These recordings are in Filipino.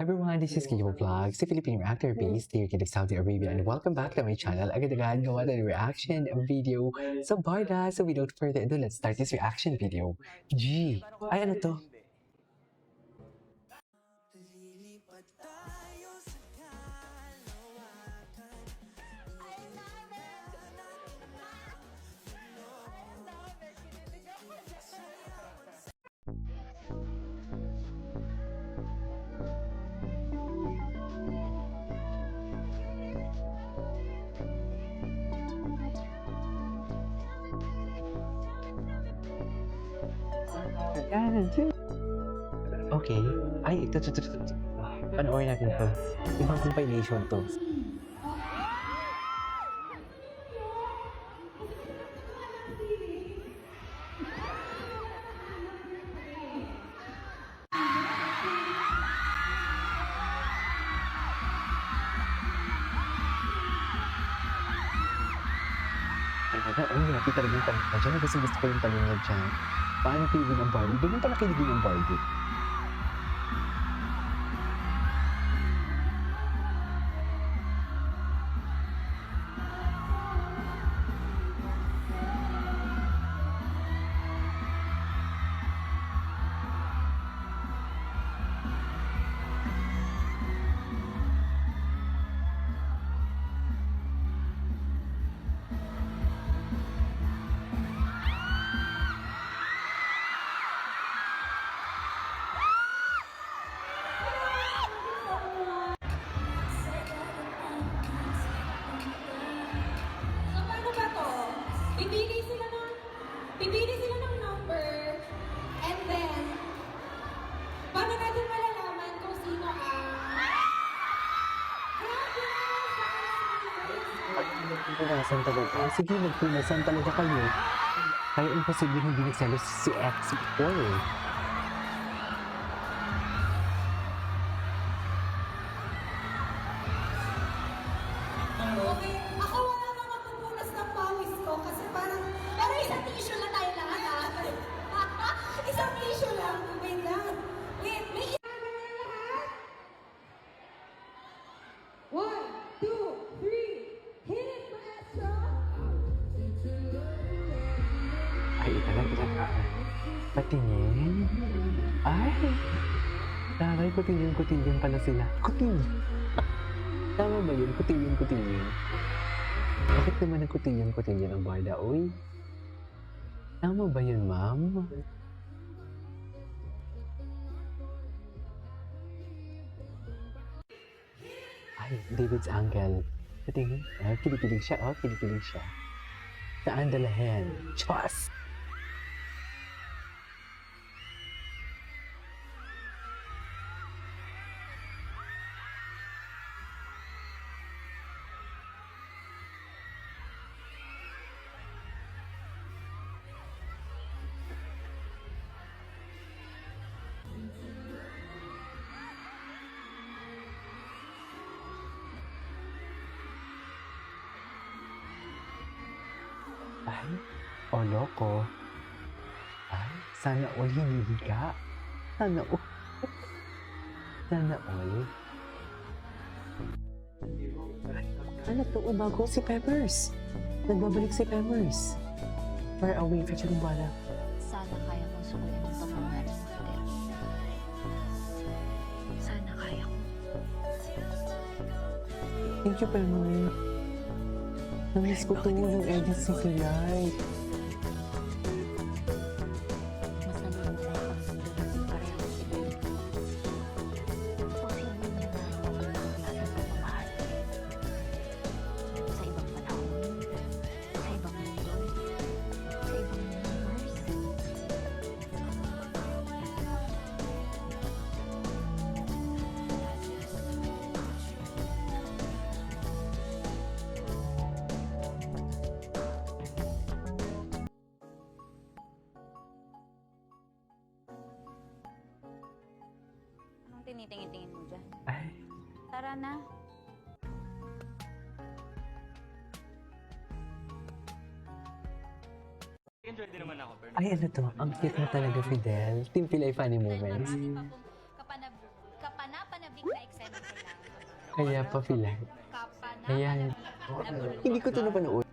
Everyone, this is Kiyo Vlogs, the Filipino actor based here in Saudi Arabia, and welcome back to my channel. Agad-agad gawa na reaction video sa Barda. So without further ado, let's start this reaction video. G! Ay, ano to? Okay. Ay, ito. Panoorin natin to. Ibang compilation to. Ay, grabe talaga yung talingad dyan. Gusto ko yung talingad dyan. Paano kiligin ang Barbie? Ganyan pala kiligin ang Barbie. Pipili sila ng number, and then, paano natin malalaman kung sino ang... Magpunasan talaga. Sige, magpunasan talaga kayo. Kaya imposible hindi nagselos si X4. Okay, ako wala nang mapupunas ng pawis ko kasi parang isang tissue na tayo lahat. Isang tissue lang. Wait lang. Wait, may One, two, three. Hit it, maestro! Ay, italag. Patingin. Ay! Taray, kutilyon pala sila. Kutilyon! Tama ba yun? Kutilyon. Bakit naman nagkutilyon ang Barda? Uy! Tama ba yun, ma'am? Ay, David's uncle. Patingin. Ay, kinikilig siya. Oh, kinikilig siya. Saan dalahin? Chos! Ay, loko. Ay, sana all hinihiga. Sana all. Ano to? Bago si Peppers. Nagbabalik si Peppers. Far away from Chumbala. Sana kaya kong sukuyan ang pagmamahal mo, Fidel. Sana kaya ko. Thank you, Peppers. Namiss ko to yung edit si Light. Mas nalulungkot ang nandun pareho si Fidel. Posible na naroon ang klaseng pagmamahal. Sa ibang panahon, sa ibang mundo, sa ibang universe. Anong tinitingin-tingin mo dyan? Ay, Tara na. Enjoy din naman ako, pero ano to? Ang cute mo talaga, Fidel. Team Pilay Funny Moments. Marami pa pong kapanapanabik na Kaya pa pila. Ayan. Hindi ko ito napanood.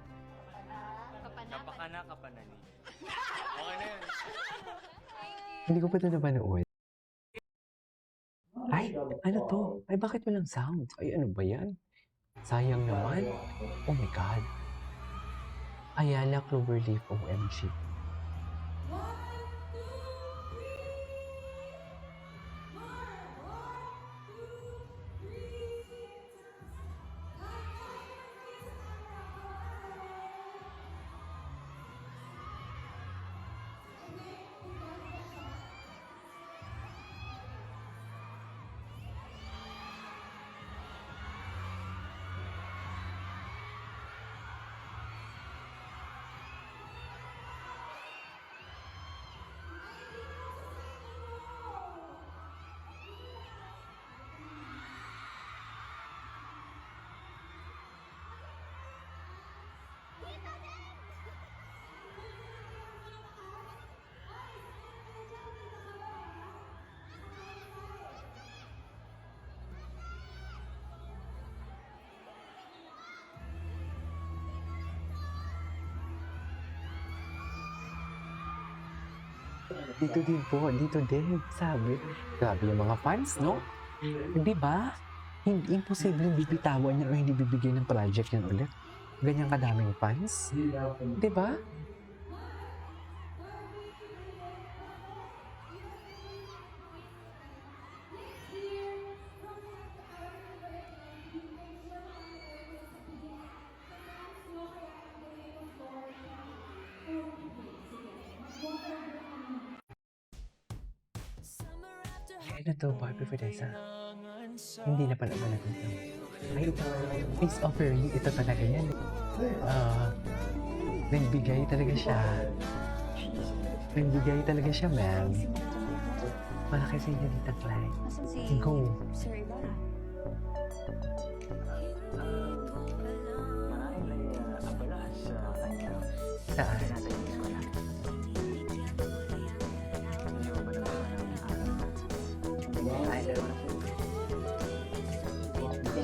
Kapakana, kapanani. Okay na yun. Hindi ko pa ito napanood. Ay, ano to? Ay, bakit walang sound? Ay, ano ba yan? Sayang naman. Oh my God. Ayala Cloverleaf, OMG. Dito din po, dito din. Sabi, grabe yung mga fans, no? Di ba? Hindi imposible bibitawan niya o hindi bibigyan ng project yan ulit. Ganyan kadaming fans. Di ba? Ano to, Barbie Vanessa? Hindi na pala natin ito. Ay, Face Offer You, ito talaga yan. Nagbigay talaga siya. Nagbigay talaga siya, ma'am. Malaki sa inyo dito, Clyde. Nasaan si Go. Sir Ibarra? Saan?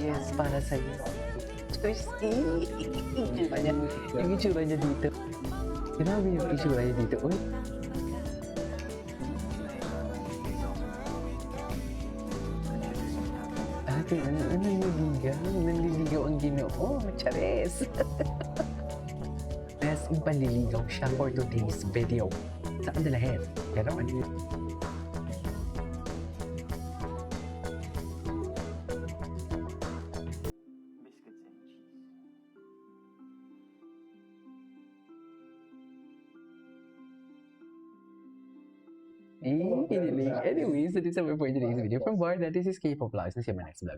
Yes, para sa'yo. Christy! Yung itsura niya dito. Grabe yung itsura niya dito. Uy! Ate, nanliligaw? Nanliligaw ang Ginoo. Chares! Best in panliligaw siya for today's video. Saan dalahin? Ganon. Anyways, that is our for today's video. From Barda, this is K-Pop Vlogs. See you in my next vlog.